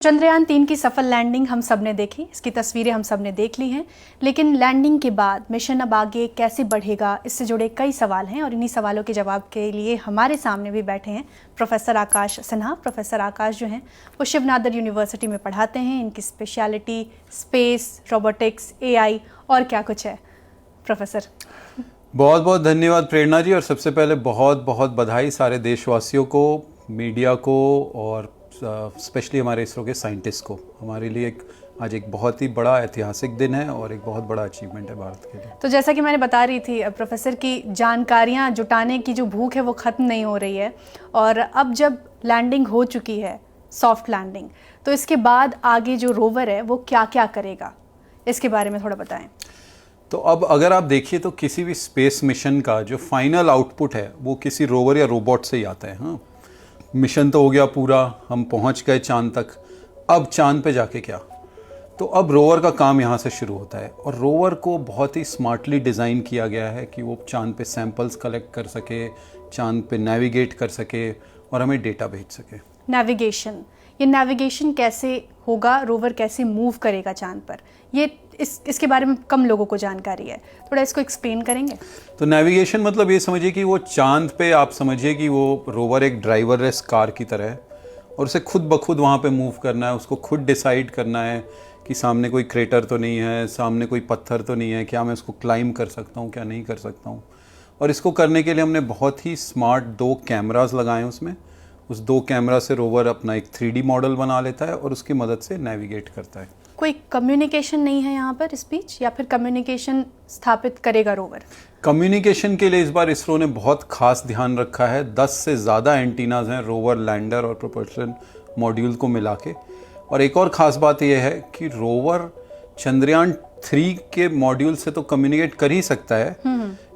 चंद्रयान-3 की सफल लैंडिंग हम सब ने देखी, इसकी तस्वीरें हम सब ने देख ली हैं, लेकिन लैंडिंग के बाद मिशन अब आगे कैसे बढ़ेगा, इससे जुड़े कई सवाल हैं और इन्हीं सवालों के जवाब के लिए हमारे सामने भी बैठे हैं प्रोफेसर आकाश सिन्हा। प्रोफेसर आकाश जो हैं वो शिवनादर यूनिवर्सिटी में पढ़ाते हैं। इनकी स्पेशलिटी स्पेस, रोबोटिक्स, AI और क्या कुछ है। प्रोफेसर, बहुत बहुत धन्यवाद प्रेरणा जी, और सबसे पहले बहुत बहुत बधाई सारे देशवासियों को, मीडिया को और स्पेशली हमारे इसरो के साइंटिस्ट को। हमारे लिए आज एक बहुत ही बड़ा ऐतिहासिक दिन है और एक बहुत बड़ा अचीवमेंट है भारत के लिए। तो जैसा कि मैंने बता रही थी प्रोफेसर की जानकारियां जुटाने की जो भूख है वो ख़त्म नहीं हो रही है, और अब जब लैंडिंग हो चुकी है, सॉफ्ट लैंडिंग, तो इसके बाद आगे जो रोवर है वो क्या क्या करेगा, इसके बारे में थोड़ा बताएं। तो अब अगर आप देखिए तो किसी भी स्पेस मिशन का जो फाइनल आउटपुट है वो किसी रोवर या रोबोट से ही आता है। हाँ, मिशन तो हो गया पूरा, हम पहुंच गए चांद तक। अब चांद पे जाके क्या? तो अब रोवर का काम यहाँ से शुरू होता है, और रोवर को बहुत ही स्मार्टली डिज़ाइन किया गया है कि वो चांद पे सैंपल्स कलेक्ट कर सके, चांद पे नेविगेट कर सके और हमें डेटा भेज सके। नेविगेशन, ये नेविगेशन कैसे होगा, रोवर कैसे मूव करेगा चांद पर, ये इसके बारे में कम लोगों को जानकारी है, थोड़ा इसको एक्सप्लेन करेंगे। तो नेविगेशन मतलब ये समझिए कि वो चांद पे, आप समझिए कि वो रोवर एक ड्राइवरलेस कार की तरह है और उसे खुद ब खुद वहाँ पे मूव करना है। उसको खुद डिसाइड करना है कि सामने कोई क्रेटर तो नहीं है, सामने कोई पत्थर तो नहीं है, क्या मैं उसको क्लाइंब कर सकता हूँ, क्या नहीं कर सकता हूँ। और इसको करने के लिए हमने बहुत ही स्मार्ट 2 कैमरास लगाए हैं उसमें। उस 2 कैमरा से रोवर अपना एक 3D मॉडल बना लेता है और उसकी मदद से नेविगेट करता है। कोई कम्युनिकेशन नहीं है यहाँ पर इस बीच, या फिर कम्युनिकेशन स्थापित करेगा रोवर? कम्युनिकेशन के लिए इस बार इसरो ने बहुत खास ध्यान रखा है। 10 से ज़्यादा एंटीनाज हैं रोवर, लैंडर और प्रोपल्शन मॉड्यूल को मिला के। और एक और ख़ास बात यह है कि रोवर चंद्रयान-3 के मॉड्यूल से तो कम्युनिकेट कर ही सकता है,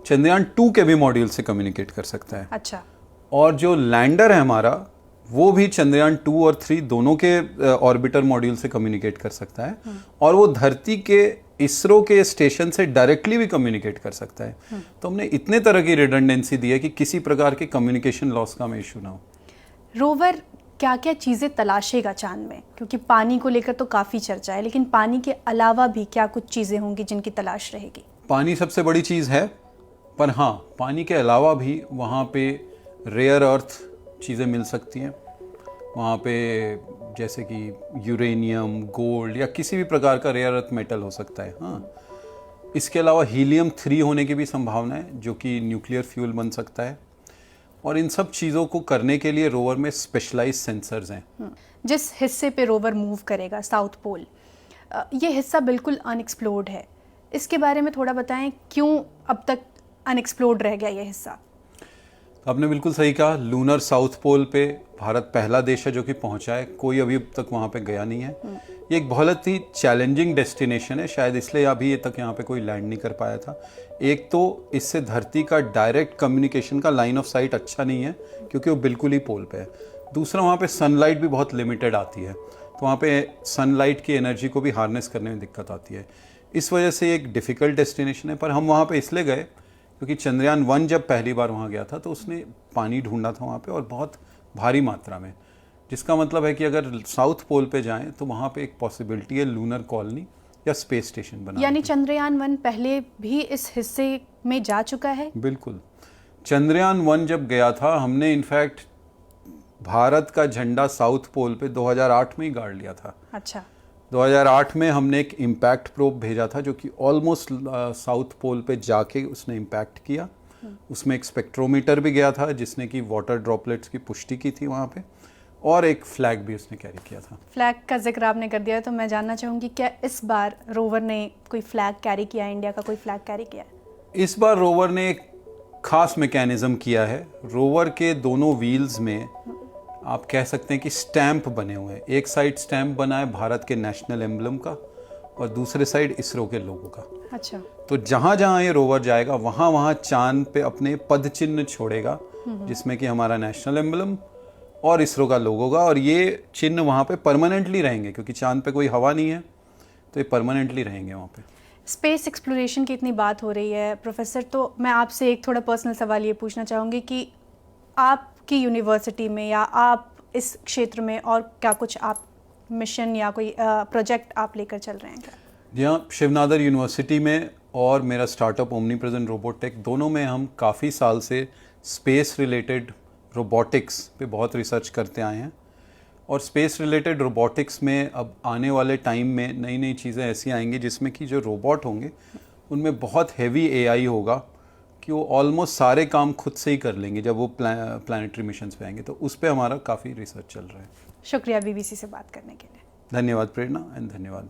चंद्रयान-2 के भी मॉड्यूल से कम्युनिकेट कर सकता है। अच्छा। और जो लैंडर है हमारा, वो भी चंद्रयान-2 और 3 दोनों के ऑर्बिटर मॉड्यूल से कम्युनिकेट कर सकता है, और वो धरती के इसरो के स्टेशन से डायरेक्टली भी कम्युनिकेट कर सकता है। तो हमने इतने तरह की रिडंडेंसी दी है कि किसी प्रकार के कम्युनिकेशन लॉस का हमें इशू ना हो। रोवर क्या क्या चीज़ें तलाशेगा चांद में, क्योंकि पानी को लेकर तो काफ़ी चर्चा है, लेकिन पानी के अलावा भी क्या कुछ चीज़ें होंगी जिनकी तलाश रहेगी? पानी सबसे बड़ी चीज़ है, पर हाँ, पानी के अलावा भी वहाँ पे रेयर अर्थ चीज़ें मिल सकती हैं। वहाँ पे जैसे कि यूरेनियम, गोल्ड या किसी भी प्रकार का रेयर अर्थ मेटल हो सकता है। हाँ, इसके अलावा हीलियम-3 होने की भी संभावना है, जो कि न्यूक्लियर फ्यूल बन सकता है। और इन सब चीज़ों को करने के लिए रोवर में स्पेशलाइज्ड सेंसर्स हैं। जिस हिस्से पे रोवर मूव करेगा, साउथ पोल, ये हिस्सा बिल्कुल अनएक्सप्लोर्ड है, इसके बारे में थोड़ा बताएं, क्यों अब तक अनएक्सप्लोर्ड रह गया ये हिस्सा? आपने बिल्कुल सही कहा, लूनर साउथ पोल पे भारत पहला देश है जो कि पहुंचा है। कोई अभी तक वहाँ पे गया नहीं है। ये एक बहुत ही चैलेंजिंग डेस्टिनेशन है, शायद इसलिए अभी तक यहाँ पे कोई लैंड नहीं कर पाया था। एक तो इससे धरती का डायरेक्ट कम्युनिकेशन का लाइन ऑफ साइट अच्छा नहीं है, क्योंकि वो बिल्कुल ही पोल पे है। दूसरा, वहाँ पे सनलाइट भी बहुत लिमिटेड आती है, तो वहाँ पे सनलाइट की एनर्जी को भी हार्नेस करने में दिक्कत आती है। इस वजह से एक डिफ़िकल्ट डेस्टिनेशन है। पर हम वहाँ पे इसलिए गए क्योंकि चंद्रयान-1 जब पहली बार वहाँ गया था तो उसने पानी ढूंढा था वहाँ पे, और बहुत भारी मात्रा में, जिसका मतलब है कि अगर साउथ पोल पे जाएं तो वहाँ पे एक पॉसिबिलिटी है लूनर कॉलोनी या स्पेस स्टेशन बनाने। यानी चंद्रयान-1 पहले भी इस हिस्से में जा चुका है? बिल्कुल। चंद्रयान-1 जब गया था, हमने इनफैक्ट भारत का झंडा साउथ पोल पे 2008 में ही गाड़ लिया था। अच्छा। 2008 में हमने एक इम्पैक्ट प्रोब भेजा था जो कि ऑलमोस्ट साउथ पोल पे जाके उसने इम्पैक्ट किया। उसमें एक स्पेक्ट्रोमीटर भी गया था जिसने कि वाटर ड्रॉपलेट्स की पुष्टि की थी वहाँ पे, और एक फ्लैग भी उसने कैरी किया था। फ्लैग का जिक्र आपने कर दिया है, तो मैं जानना चाहूँगी, क्या इस बार रोवर ने कोई फ्लैग कैरी किया, इंडिया का कोई फ्लैग कैरी किया? इस बार रोवर ने एक खास मैकेनिज्म किया है। रोवर के दोनों व्हील्स में आप कह सकते हैं कि स्टैंप बने हुए हैं। एक साइड स्टैंप बना है भारत के नेशनल एम्बलम का, और दूसरे साइड इसरो के लोगों का। अच्छा। तो जहाँ जहाँ ये रोवर जाएगा वहाँ वहाँ चांद पे अपने पद चिन्ह छोड़ेगा, जिसमें कि हमारा नेशनल एम्बलम और इसरो का लोगो होगा, और ये चिन्ह वहाँ पे परमानेंटली रहेंगे, क्योंकि चांद पे कोई हवा नहीं है, तो ये परमानेंटली रहेंगे वहाँ पे। स्पेस एक्सप्लोरेशन की इतनी बात हो रही है प्रोफेसर, तो मैं आपसे एक थोड़ा पर्सनल सवाल ये पूछना चाहूँगी कि आपकी यूनिवर्सिटी में या आप इस क्षेत्र में और क्या कुछ आप मिशन या कोई प्रोजेक्ट आप लेकर चल रहे हैं क्या? जी हाँ, शिवनादर यूनिवर्सिटी में और मेरा स्टार्टअप ओमनी प्रेजेंट रोबोटेक, दोनों में हम काफ़ी साल से स्पेस रिलेटेड रोबोटिक्स पे बहुत रिसर्च करते आए हैं। और स्पेस रिलेटेड रोबोटिक्स में अब आने वाले टाइम में नई नई चीज़ें ऐसी आएंगी जिसमें कि जो रोबोट होंगे उनमें बहुत हैवी एआई होगा कि वो ऑलमोस्ट सारे काम खुद से ही कर लेंगे जब वो प्लानिटरी मिशंस पे आएंगे। तो उस पर हमारा काफ़ी रिसर्च चल रहा है। शुक्रिया बीबीसी से बात करने के लिए। धन्यवाद प्रेरणा एंड धन्यवाद।